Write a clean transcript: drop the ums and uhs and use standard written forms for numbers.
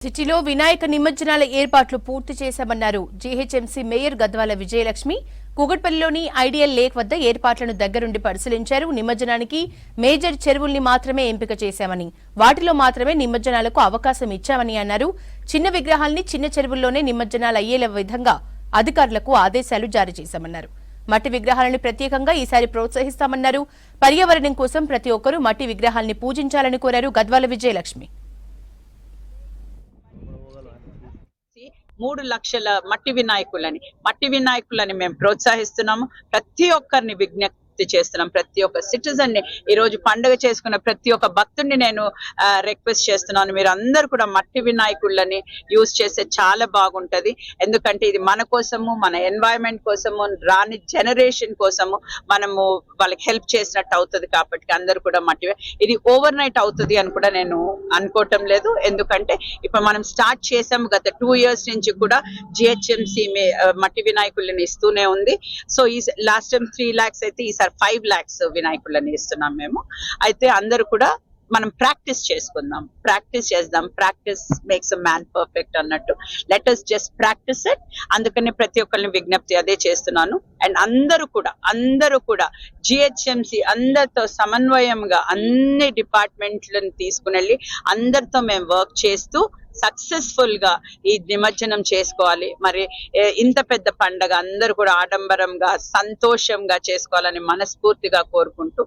సిటీలో వినాయక నిమజ్జనాల ఏర్పాట్లు పూర్తి చేశామన్నారు జీహెచ్ఎంసీ మేయర్ గద్వాల విజయలక్ష్మి. కూకట్పల్లిలోని ఐడియల్ లేక్ వద్ద ఏర్పాట్లను దగ్గరుండి పరిశీలించారు. నిమజ్జనానికి మేజర్ చెరువుల్ని మాత్రమే ఎంపిక చేశామని, వాటిలో మాత్రమే నిమజ్జనాలకు అవకాశం ఇచ్చామని అన్నారు. చిన్న విగ్రహాల్ని చిన్న చెరువుల్లోనే నిమజ్జనాలు అయ్యేలా విధంగా అధికారులకు ఆదేశాలు జారీ చేశామన్నారు. మట్టి విగ్రహాలను ప్రత్యేకంగా ఈసారి ప్రోత్సహిస్తామన్నారు. పర్యావరణం కోసం ప్రతి ఒక్కరూ మట్టి విగ్రహాల్ని పూజించాలని కోరారు గద్వాల విజయలక్ష్మి. 3 లక్షల మట్టి వినాయకులని మేము ప్రోత్సహిస్తున్నాము. ప్రతి ఒక్కరిని విజ్ఞప్తి చేస్తున్నాం. ప్రతి ఒక్క సిటిజన్ ని ఈ రోజు పండుగ చేసుకున్న ప్రతి ఒక్క భక్తుడిని నేను రిక్వెస్ట్ చేస్తున్నాను, మీరు అందరూ కూడా మట్టి వినాయకులని యూజ్ చేస్తే చాలా బాగుంటది. ఎందుకంటే ఇది మన కోసము, మన ఎన్వైరన్మెంట్ కోసము, రాని జనరేషన్ కోసము మనము వాళ్ళకి హెల్ప్ చేసినట్టు అవుతుంది. కాబట్టి అందరూ కూడా ఇది ఓవర్ నైట్ అవుతుంది అని కూడా నేను అనుకోవటం లేదు. ఎందుకంటే ఇప్పుడు మనం స్టార్ట్ చేసాము. గత 2 years నుంచి కూడా జిహెచ్ఎంసీ మట్టి వినాయకులని ఇస్తూనే ఉంది. సో ఈ లాస్ట్ టైం 3 lakhs అయితే ఈసారి 5 lakhs వినాయకులని ఇస్తున్నాం మేము. అయితే అందరూ కూడా మనం ప్రాక్టీస్ చేసుకుందాం, ప్రాక్టీస్ చేద్దాం. Practice makes a man perfect అన్నట్టు. Let us just practice it. అందుకని ప్రతి ఒక్కరిని విజ్ఞప్తి అదే చేస్తున్నాను. అండ్ అందరూ కూడా జిహెచ్ఎంసీ అందరితో సమన్వయంగా అన్ని డిపార్ట్మెంట్లను తీసుకుని వెళ్ళి అందరితో మేము వర్క్ చేస్తూ సక్సెస్ఫుల్ గా ఈ నిమజ్జనం చేసుకోవాలి. మరి ఇంత పెద్ద పండగ అందరూ కూడా ఆడంబరంగా సంతోషంగా చేసుకోవాలని మనస్ఫూర్తిగా కోరుకుంటూ